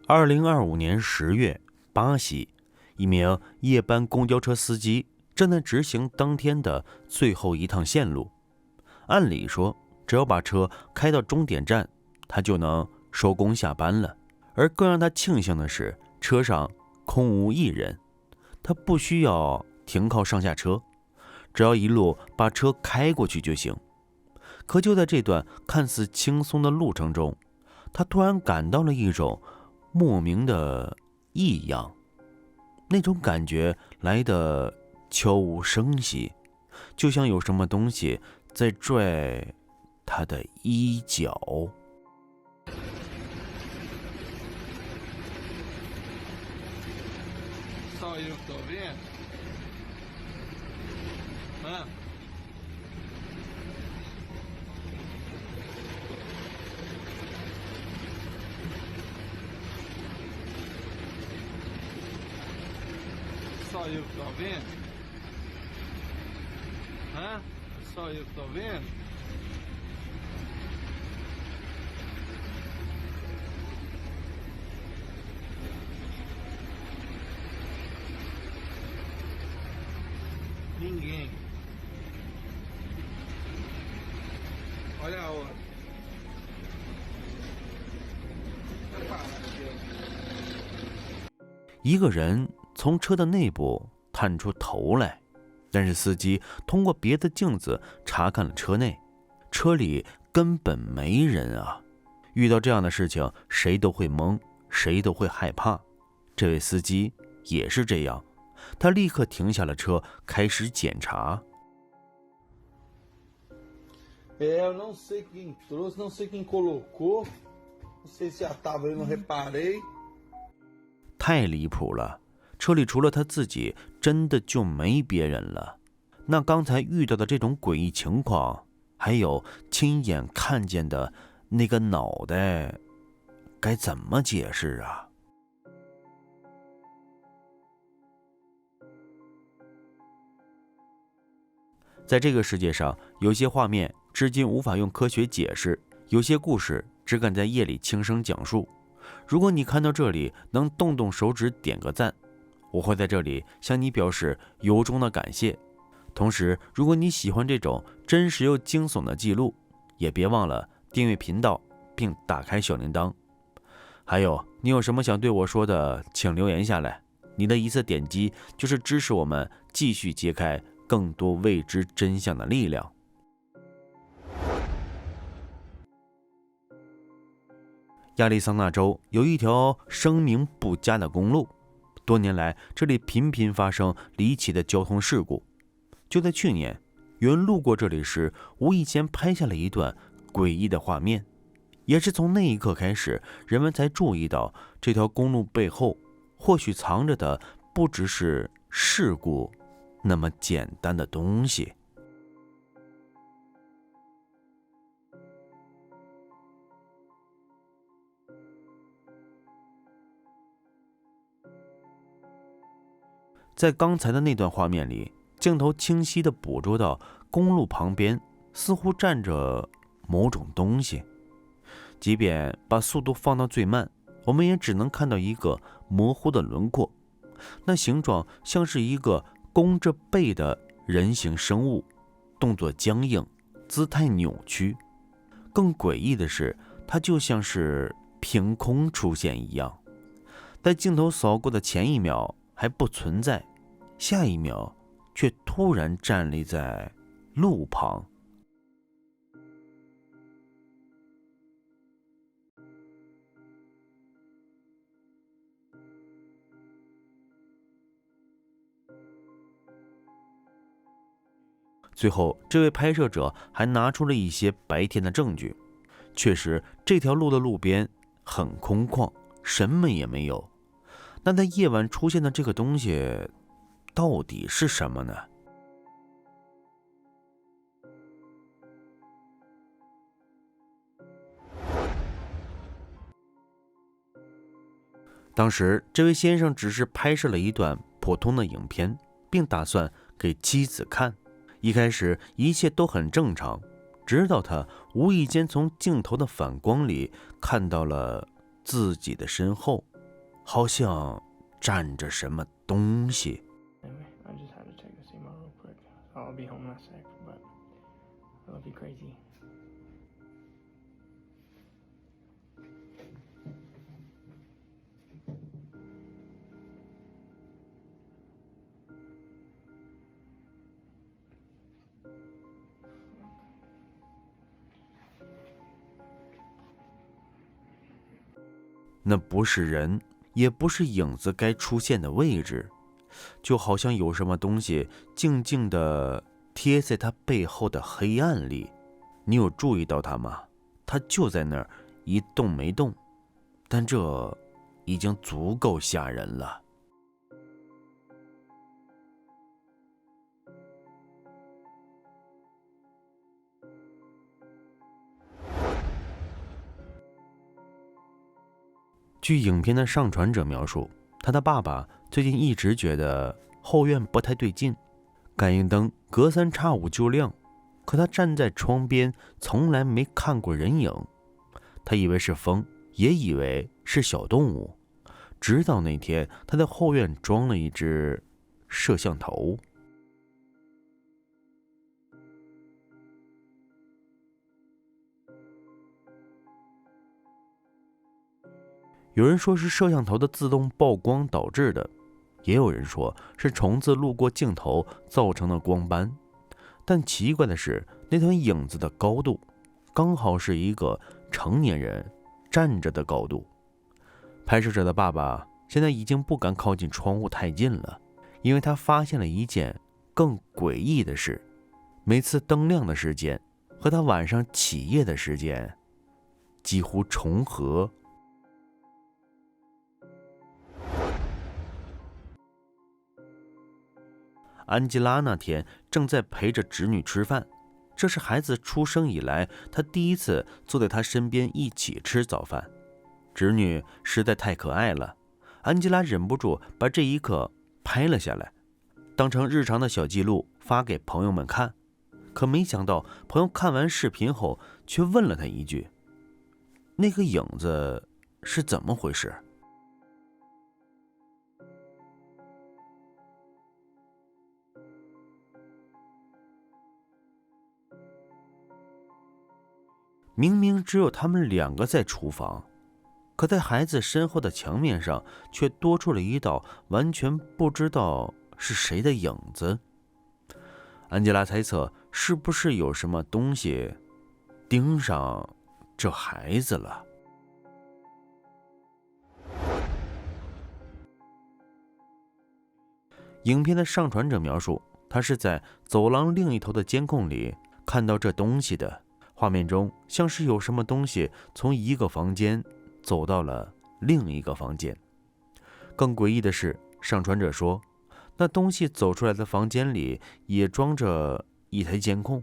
2025年10月，巴西一名夜班公交车司机正在执行当天的最后一趟线路。按理说，只要把车开到终点站，他就能收工下班了。而更让他庆幸的是，车上空无一人，他不需要停靠上下车，只要一路把车开过去就行。可就在这段看似轻松的路程中，他突然感到了一种莫名的异样，那种感觉来得悄无声息，就像有什么东西在拽他的衣角。Só eu que tô vendo? Hã? Só eu que tô vendo? Ninguém. Olha a hora. Vai parar aqui, ó. 一个人从车的内部探出头来，但是司机通过别的镜子查看了车内，车里根本没人啊！遇到这样的事情，谁都会懵，谁都会害怕。这位司机也是这样，他立刻停下了车，开始检查。Eu não sei quem trouxe, não sei quem colocou, não sei se já tava aí, não reparei. 太离谱了！车里除了他自己，真的就没别人了。那刚才遇到的这种诡异情况，还有亲眼看见的那个脑袋，该怎么解释啊？在这个世界上，有些画面至今无法用科学解释，有些故事只敢在夜里轻声讲述。如果你看到这里能动动手指点个赞，我会在这里向你表示由衷的感谢。同时，如果你喜欢这种真实又惊悚的记录，也别忘了订阅频道并打开小铃铛。还有，你有什么想对我说的，请留言下来。你的一次点击就是支持我们继续揭开更多未知真相的力量。亚利桑那州有一条声名不佳的公路，多年来这里频频发生离奇的交通事故。就在去年，有人路过这里时无意间拍下了一段诡异的画面，也是从那一刻开始，人们才注意到这条公路背后或许藏着的不只是事故那么简单的东西。在刚才的那段画面里，镜头清晰地捕捉到公路旁边似乎站着某种东西，即便把速度放到最慢，我们也只能看到一个模糊的轮廓，那形状像是一个弓着背的人形生物，动作僵硬，姿态扭曲。更诡异的是，它就像是凭空出现一样，在镜头扫过的前一秒还不存在，下一秒却突然站立在路旁。最后，这位拍摄者还拿出了一些白天的证据。确实，这条路的路边很空旷，什么也没有。那在夜晚出现的这个东西，到底是什么呢？当时，这位先生只是拍摄了一段普通的影片，并打算给妻子看。一开始一切都很正常，直到他无意间从镜头的反光里看到了自己的身后，好像站着什么东西。Anyway, I just had to check the CMO real quick. So I'll be home in a sec, but I love you crazy. 那不是人，也不是影子该出现的位置，就好像有什么东西静静地贴在他背后的黑暗里。你有注意到它吗？它就在那儿一动没动，但这已经足够吓人了。据影片的上传者描述，他的爸爸最近一直觉得后院不太对劲，感应灯隔三差五就亮，可他站在窗边从来没看过人影。他以为是风，也以为是小动物，直到那天他在后院装了一只摄像头。有人说是摄像头的自动曝光导致的，也有人说是虫子路过镜头造成的光斑。但奇怪的是，那团影子的高度刚好是一个成年人站着的高度。拍摄者的爸爸现在已经不敢靠近窗户太近了，因为他发现了一件更诡异的事：每次灯亮的时间和他晚上起夜的时间几乎重合。安吉拉那天正在陪着侄女吃饭，这是孩子出生以来她第一次坐在她身边一起吃早饭。侄女实在太可爱了，安吉拉忍不住把这一刻拍了下来，当成日常的小记录发给朋友们看。可没想到朋友看完视频后却问了她一句：那个影子是怎么回事？明明只有他们两个在厨房，可在孩子身后的墙面上却多出了一道完全不知道是谁的影子。安吉拉猜测是不是有什么东西盯上这孩子了。影片的上传者描述，他是在走廊另一头的监控里看到这东西的。画面中像是有什么东西从一个房间走到了另一个房间。更诡异的是，上传者说，那东西走出来的房间里也装着一台监控，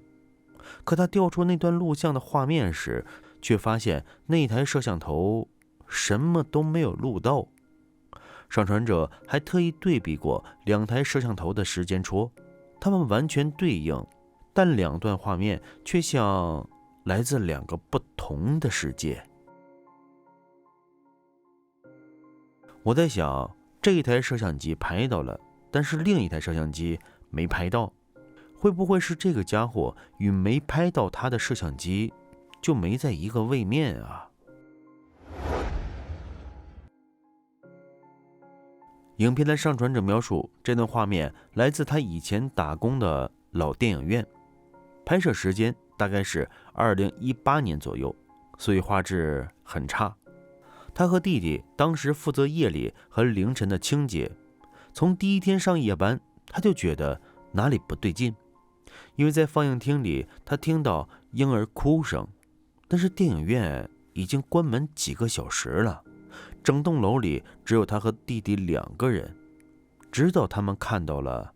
可他调出那段录像的画面时，却发现那台摄像头什么都没有录到。上传者还特意对比过两台摄像头的时间戳，它们完全对应，但两段画面却像来自两个不同的世界。我在想，这一台摄像机拍到了，但是另一台摄像机没拍到，会不会是这个家伙与没拍到他的摄像机就没在一个位面啊？影片的上传者描述，这段画面来自他以前打工的老电影院，拍摄时间大概是2018年左右，所以画质很差。他和弟弟当时负责夜里和凌晨的清洁。从第一天上夜班，他就觉得哪里不对劲，因为在放映厅里他听到婴儿哭声，但是电影院已经关门几个小时了，整栋楼里只有他和弟弟两个人，直到他们看到了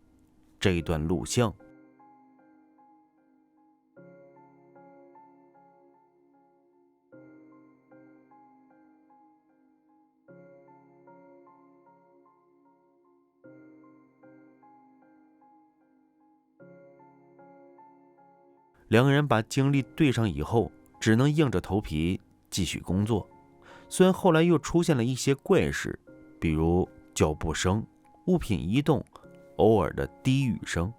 这一段录像。两个人把精力对上以后，只能硬着头皮继续工作。虽然后来又出现了一些怪事，比如脚步声、物品移动、偶尔的低语声，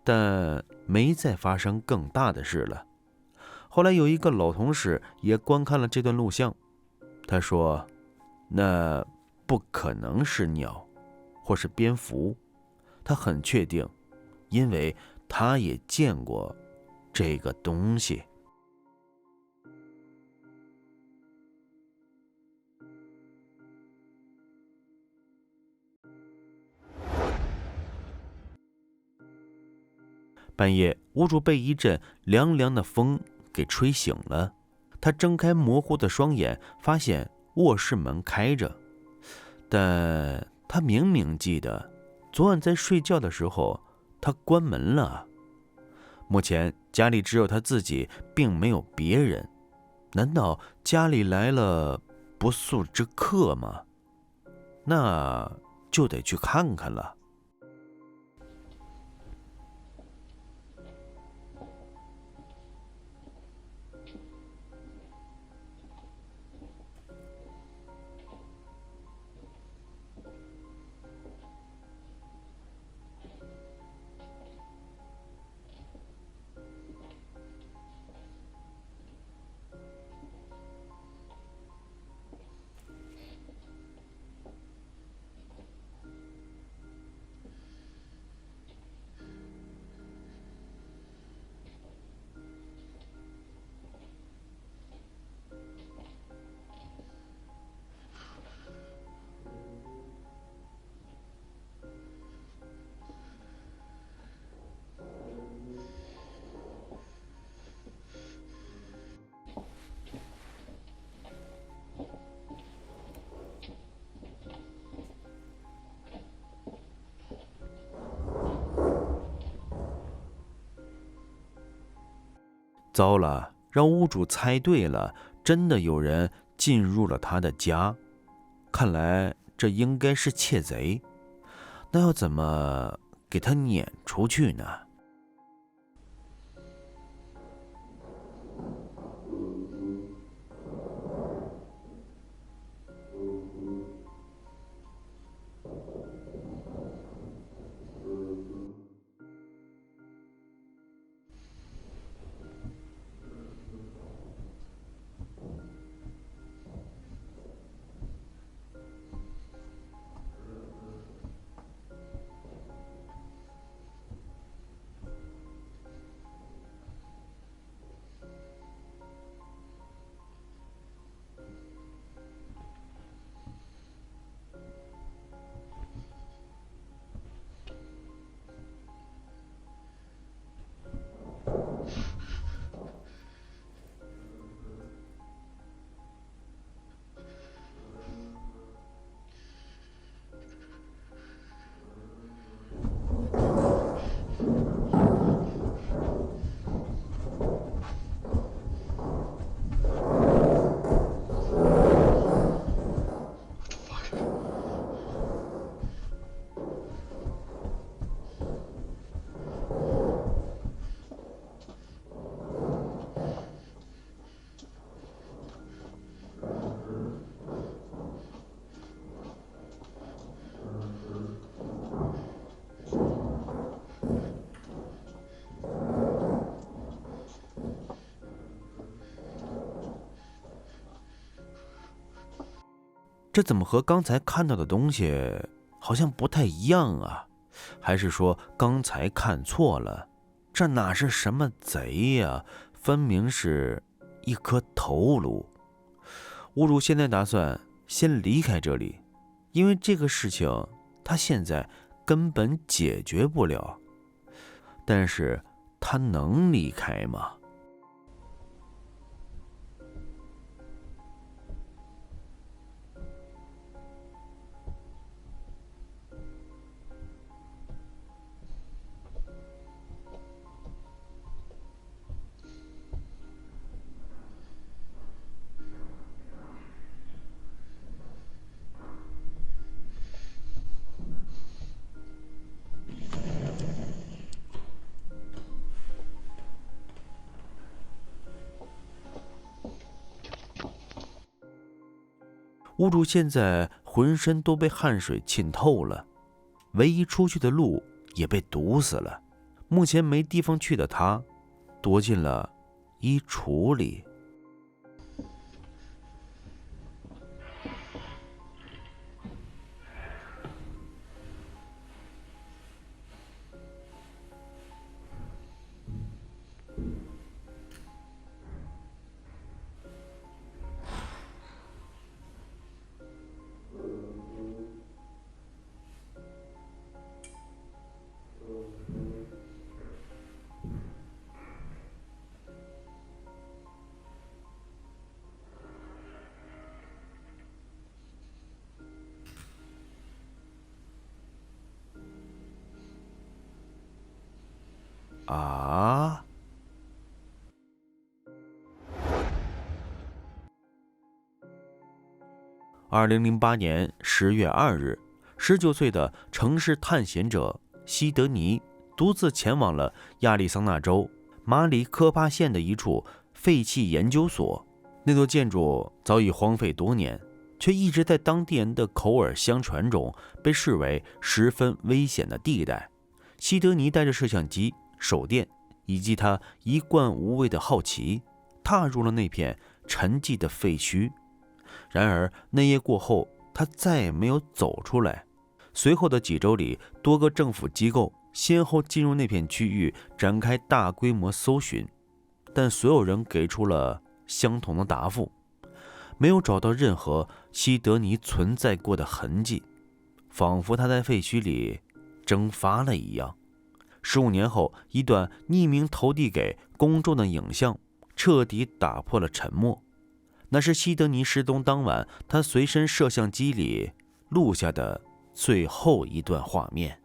但没再发生更大的事了。后来有一个老同事也观看了这段录像，他说那不可能是鸟或是蝙蝠，他很确定，因为他也见过这个东西。半夜，屋主被一阵凉凉的风给吹醒了。他睁开模糊的双眼，发现卧室门开着，但他明明记得昨晚在睡觉的时候他关门了。目前家里只有他自己，并没有别人。难道家里来了不速之客吗？那就得去看看了。糟了，让屋主猜对了，真的有人进入了他的家。看来这应该是窃贼，那要怎么给他撵出去呢？这怎么和刚才看到的东西好像不太一样啊？还是说刚才看错了？这哪是什么贼呀，分明是一颗头颅。屋主现在打算先离开这里，因为这个事情他现在根本解决不了。但是他能离开吗？屋主现在浑身都被汗水浸透了，唯一出去的路也被堵死了。目前没地方去的他，躲进了衣橱里。啊！2008年10月2日，19岁的城市探险者西德尼独自前往了亚利桑那州马里科帕县的一处废弃研究所。那座建筑早已荒废多年，却一直在当地人的口耳相传中被视为十分危险的地带。西德尼带着摄像机、手电以及他一贯无畏的好奇，踏入了那片沉寂的废墟。然而那夜过后，他再也没有走出来。随后的几周里，多个政府机构先后进入那片区域，展开大规模搜寻，但所有人给出了相同的答复，没有找到任何西德尼存在过的痕迹，仿佛他在废墟里蒸发了一样。15年后，一段匿名投递给公众的影像彻底打破了沉默。那是西德尼失踪当晚他随身摄像机里录下的最后一段画面。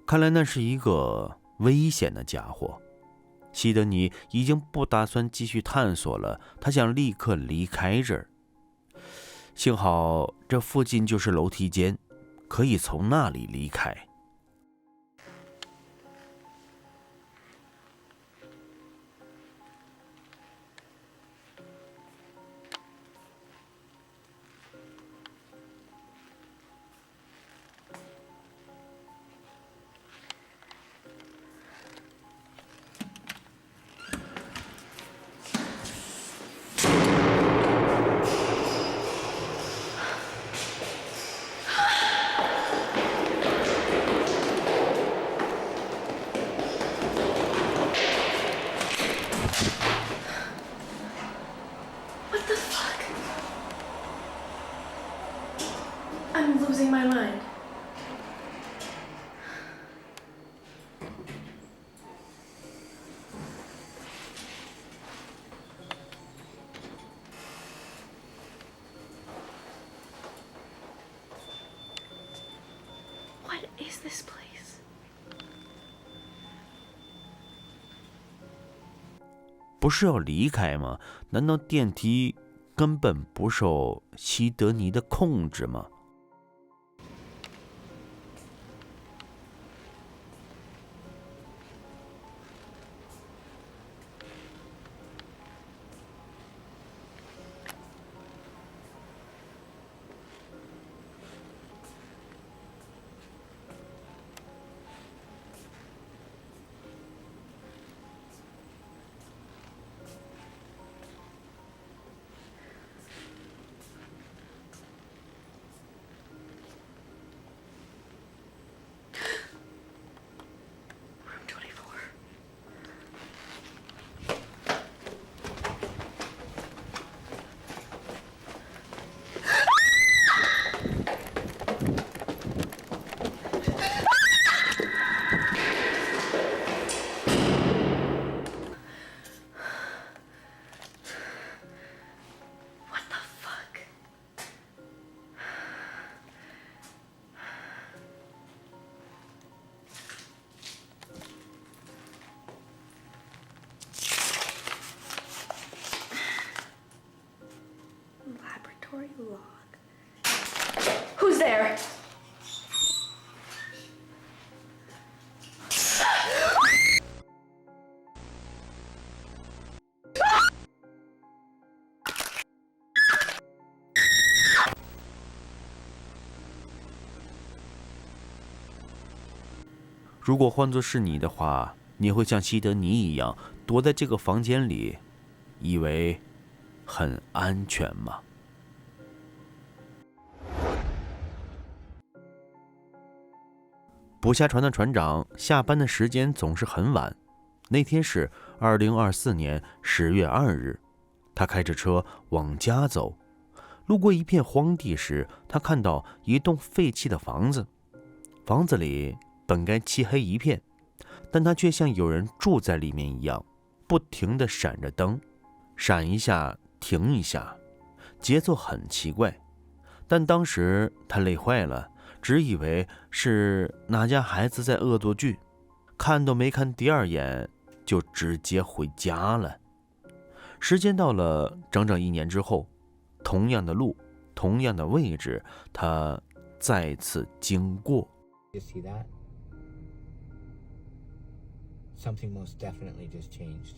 看来那是一个危险的家伙。西德尼已经不打算继续探索了，他想立刻离开这儿。幸好这附近就是楼梯间，可以从那里离开。I'm losing my mind. What is this place? 不是要离开吗？难道电梯根本不受西德尼的控制吗？Room 24. What the fuck? Laboratory log. Who's there? “如果换作是你的话，你会像西德尼一样躲在这个房间里，以为很安全吗？”捕虾船的船长下班的时间总是很晚。那天是2024年10月2日，他开着车往家走，路过一片荒地时，他看到一栋废弃的房子。房子里本该漆黑一片，但它却像有人住在里面一样，不停地闪着灯，闪一下停一下，节奏很奇怪。但当时他累坏了，只以为是哪家孩子在恶作剧，看都没看第二眼就直接回家了。时间到了整整1年之后，同样的路，同样的位置，他再次经过。 You see that? Something most definitely just changed.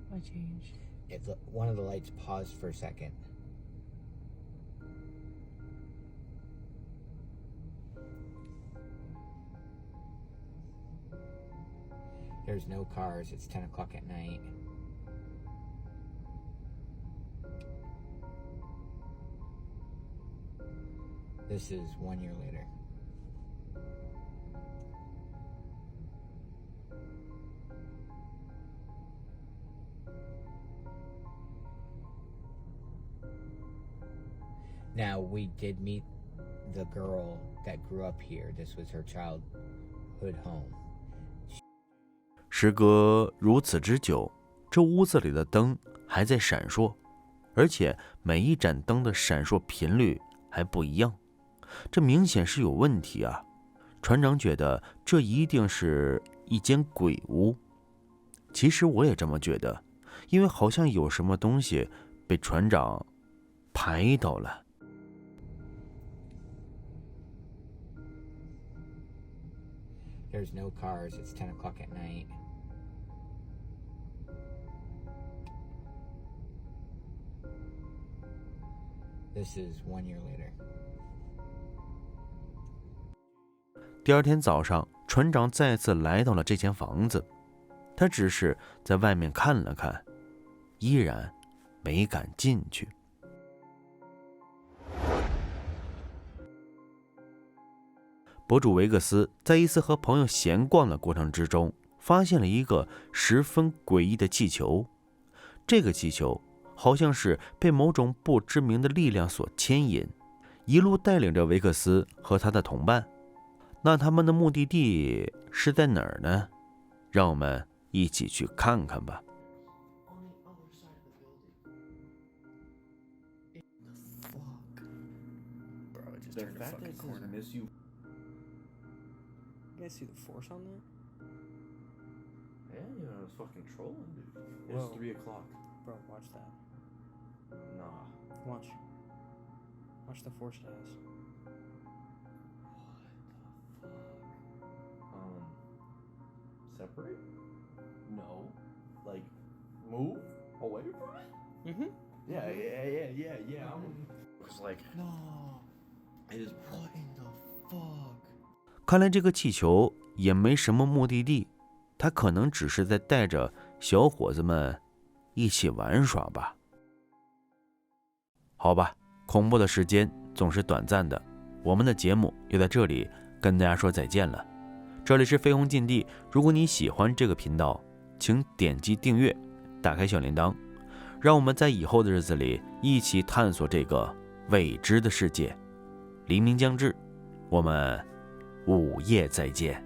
What changed? One of the lights paused for a second. There's no cars. It's 10 o'clock at night. This is 1 year later. Now, we did meet the girl that grew up here. This was her childhood home. 时隔如此之久，这屋子里的灯还在闪烁，而且每一盏灯的闪烁频率还不一样，这明显是有问题啊！船长觉得这一定是一间鬼屋。其实我也这么觉得，因为好像有什么东西被船长拍到了。 There's no cars. It's 10 o'clock at night. This is 1 year later. 第二天早上，船长再次来到了这间房子，他只是在外面看了看，依然没敢进去。博主维克斯在一次和朋友闲逛的过程之中，发现了一个十分诡异的气球。这个气球好像是被某种不知名的力量所牵引，一路带领着维克斯和他的同伴。那他们的目的地是在哪儿呢？让我们一起去看看吧。The fact that it says miss you. You guys see the force on that? Yeah, you know, it's fucking trolling, dude. Whoa. It's 3 o'clock. Bro, watch that. Nah. Watch. Watch the force it has. What the fuck? Separate? No. Like, move away from it? Mm-hmm. Yeah. It was like, no. It is. What in the fuck? 看来这个气球也没什么目的地，它可能只是在带着小伙子们一起玩耍吧。好吧，恐怖的时间总是短暂的，我们的节目又在这里跟大家说再见了。这里是飞鸿禁地，如果你喜欢这个频道，请点击订阅，打开小铃铛，让我们在以后的日子里一起探索这个未知的世界。黎明将至，我们午夜再见。